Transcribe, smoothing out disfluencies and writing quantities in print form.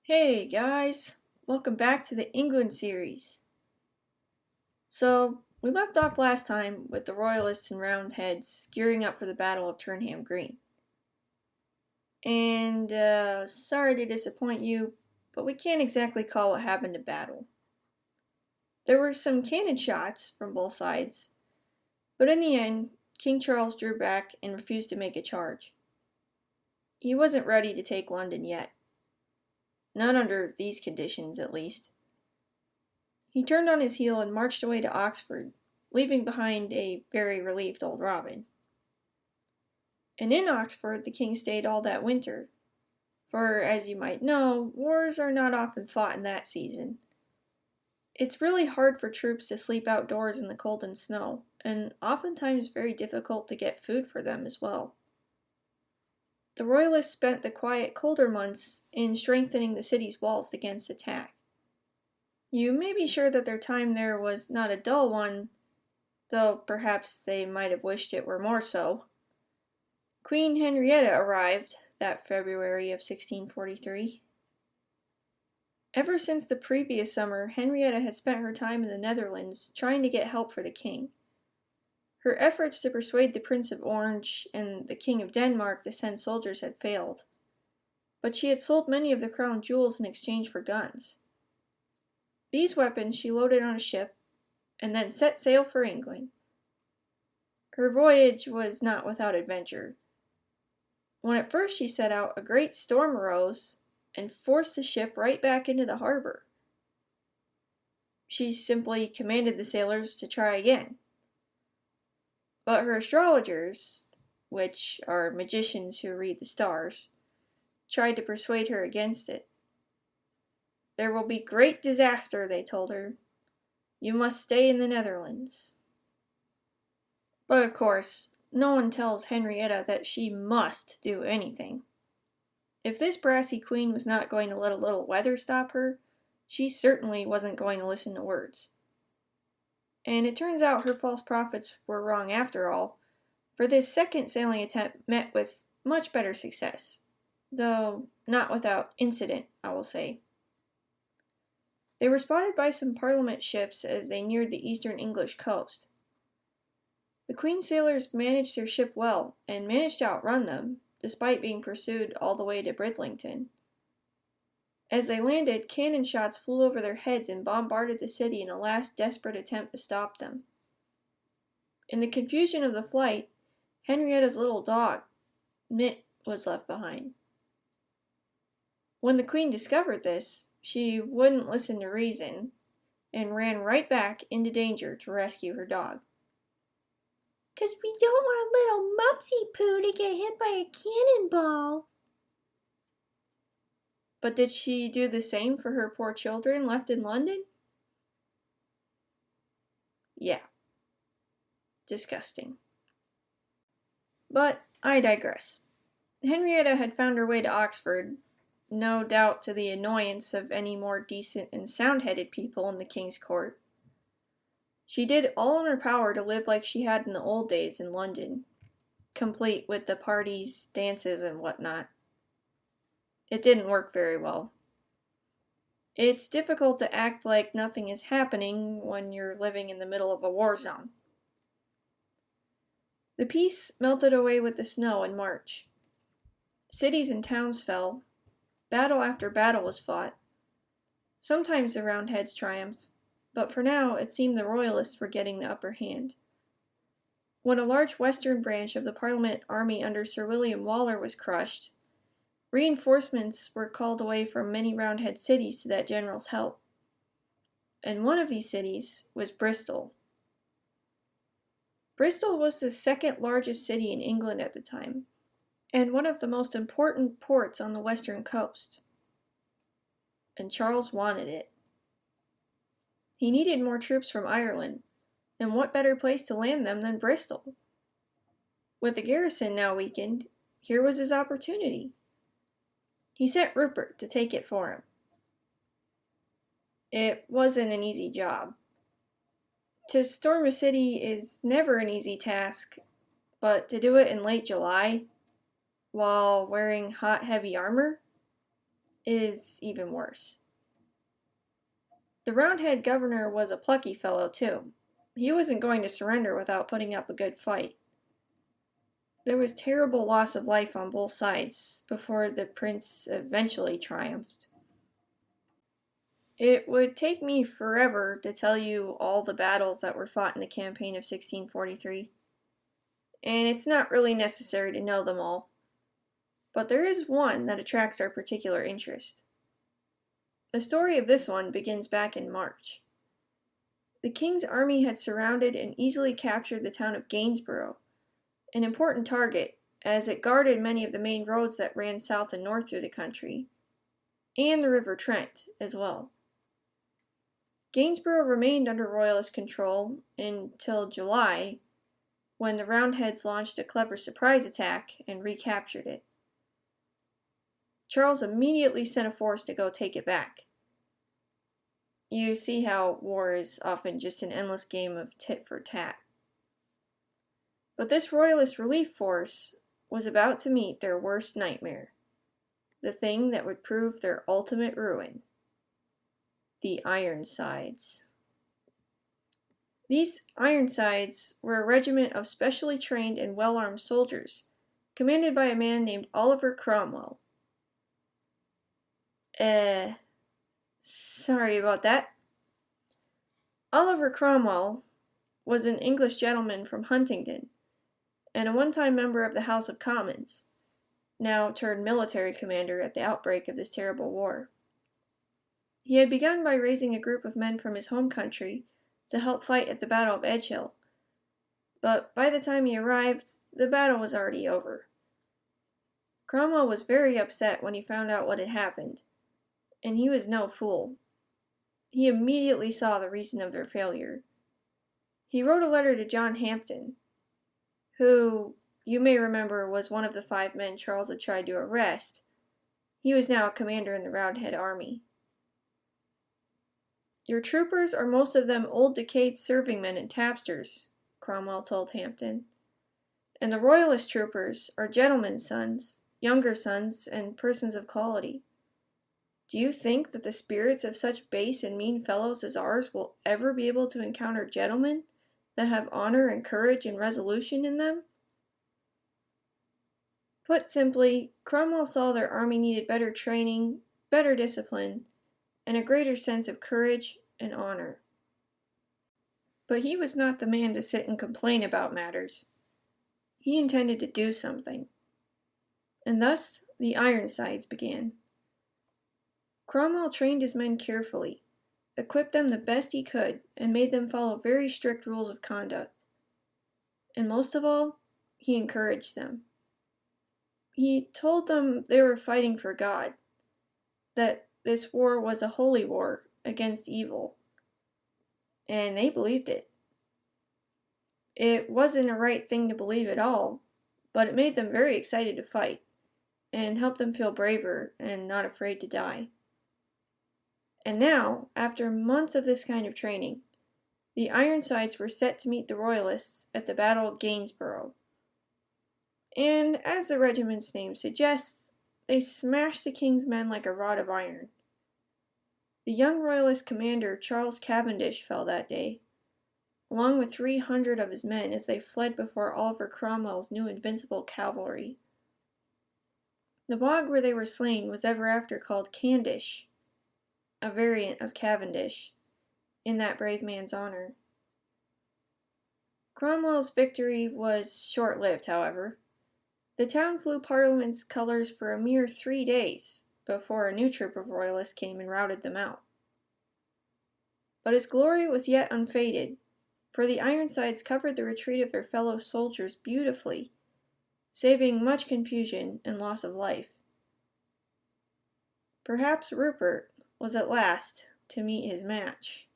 Hey guys, welcome back to the England series. So, we left off last time with the Royalists and Roundheads gearing up for the Battle of Turnham Green. And, sorry to disappoint you, but we can't exactly call what happened a battle. There were some cannon shots from both sides, but in the end, King Charles drew back and refused to make a charge. He wasn't ready to take London yet. Not under these conditions, at least. He turned on his heel and marched away to Oxford, leaving behind a very relieved old Robin. And in Oxford the king stayed all that winter, for, as you might know, wars are not often fought in that season. It's really hard for troops to sleep outdoors in the cold and snow, and oftentimes very difficult to get food for them as well. The Royalists spent the quiet, colder months in strengthening the city's walls against attack. You may be sure that their time there was not a dull one, though perhaps they might have wished it were more so. Queen Henrietta arrived that February of 1643. Ever since the previous summer, Henrietta had spent her time in the Netherlands trying to get help for the king. Her efforts to persuade the Prince of Orange and the King of Denmark to send soldiers had failed, but she had sold many of the crown jewels in exchange for guns. These weapons she loaded on a ship and then set sail for England. Her voyage was not without adventure. When at first she set out, a great storm arose and forced the ship right back into the harbor. She simply commanded the sailors to try again. But her astrologers, which are magicians who read the stars, tried to persuade her against it. There will be great disaster, they told her. You must stay in the Netherlands. But of course, no one tells Henrietta that she must do anything. If this brassy queen was not going to let a little weather stop her, she certainly wasn't going to listen to words. And it turns out her false prophets were wrong after all, for this second sailing attempt met with much better success, though not without incident, I will say. They were spotted by some Parliament ships as they neared the eastern English coast. The Queen's sailors managed their ship well, and managed to outrun them, despite being pursued all the way to Bridlington. As they landed, cannon shots flew over their heads and bombarded the city in a last desperate attempt to stop them. In the confusion of the flight, Henrietta's little dog, Knit, was left behind. When the Queen discovered this, she wouldn't listen to reason, and ran right back into danger to rescue her dog. "'Cause we don't want little Mupsy Poo to get hit by a cannonball." But did she do the same for her poor children left in London? Yeah. Disgusting. But I digress. Henrietta had found her way to Oxford, no doubt to the annoyance of any more decent and sound-headed people in the king's court. She did all in her power to live like she had in the old days in London, complete with the parties, dances, and whatnot. It didn't work very well. It's difficult to act like nothing is happening when you're living in the middle of a war zone. The peace melted away with the snow in March. Cities and towns fell. Battle after battle was fought. Sometimes the Roundheads triumphed, but for now it seemed the Royalists were getting the upper hand. When a large western branch of the Parliament army under Sir William Waller was crushed, reinforcements were called away from many Roundhead cities to that general's help. And one of these cities was Bristol. Bristol was the second largest city in England at the time, and one of the most important ports on the western coast. And Charles wanted it. He needed more troops from Ireland, and what better place to land them than Bristol? With the garrison now weakened, here was his opportunity. He sent Rupert to take it for him. It wasn't an easy job. To storm a city is never an easy task, but to do it in late July, while wearing hot, heavy armor? is even worse. The Roundhead governor was a plucky fellow, too. He wasn't going to surrender without putting up a good fight. There was terrible loss of life on both sides before the prince eventually triumphed. It would take me forever to tell you all the battles that were fought in the campaign of 1643, and it's not really necessary to know them all, but there is one that attracts our particular interest. The story of this one begins back in March. The king's army had surrounded and easily captured the town of Gainsborough, an important target as it guarded many of the main roads that ran south and north through the country, and the River Trent as well. Gainsborough remained under Royalist control until July, when the Roundheads launched a clever surprise attack and recaptured it. Charles immediately sent a force to go take it back. You see how war is often just an endless game of tit for tat. But this Royalist relief force was about to meet their worst nightmare, the thing that would prove their ultimate ruin: the Ironsides. These Ironsides were a regiment of specially trained and well-armed soldiers, commanded by a man named Oliver Cromwell. Sorry about that. Oliver Cromwell was an English gentleman from Huntingdon, and a one-time member of the House of Commons, now turned military commander at the outbreak of this terrible war. He had begun by raising a group of men from his home country to help fight at the Battle of Edgehill, but by the time he arrived, the battle was already over. Cromwell was very upset when he found out what had happened, and he was no fool. He immediately saw the reason of their failure. He wrote a letter to John Hampden, who, you may remember, was one of the 5 men Charles had tried to arrest. He was now a commander in the Roundhead army. "Your troopers are most of them old decayed servingmen and tapsters," Cromwell told Hampden, "and the Royalist troopers are gentlemen's sons, younger sons, and persons of quality. Do you think that the spirits of such base and mean fellows as ours will ever be able to encounter gentlemen that have honor and courage and resolution in them?" Put simply, Cromwell saw their army needed better training, better discipline, and a greater sense of courage and honor. But he was not the man to sit and complain about matters. He intended to do something. And thus the Ironsides began. Cromwell trained his men carefully, equipped them the best he could, and made them follow very strict rules of conduct. And most of all, he encouraged them. He told them they were fighting for God, that this war was a holy war against evil, and they believed it. It wasn't a right thing to believe at all, but it made them very excited to fight, and helped them feel braver and not afraid to die. And now, after months of this kind of training, the Ironsides were set to meet the Royalists at the Battle of Gainsborough. And as the regiment's name suggests, they smashed the king's men like a rod of iron. The young Royalist commander Charles Cavendish fell that day, along with 300 of his men as they fled before Oliver Cromwell's new invincible cavalry. The bog where they were slain was ever after called Candish, a variant of Cavendish, in that brave man's honor. Cromwell's victory was short-lived, however. The town flew Parliament's colours for a mere 3 days before a new troop of Royalists came and routed them out. But his glory was yet unfaded, for the Ironsides covered the retreat of their fellow soldiers beautifully, saving much confusion and loss of life. Perhaps Rupert was at last to meet his match.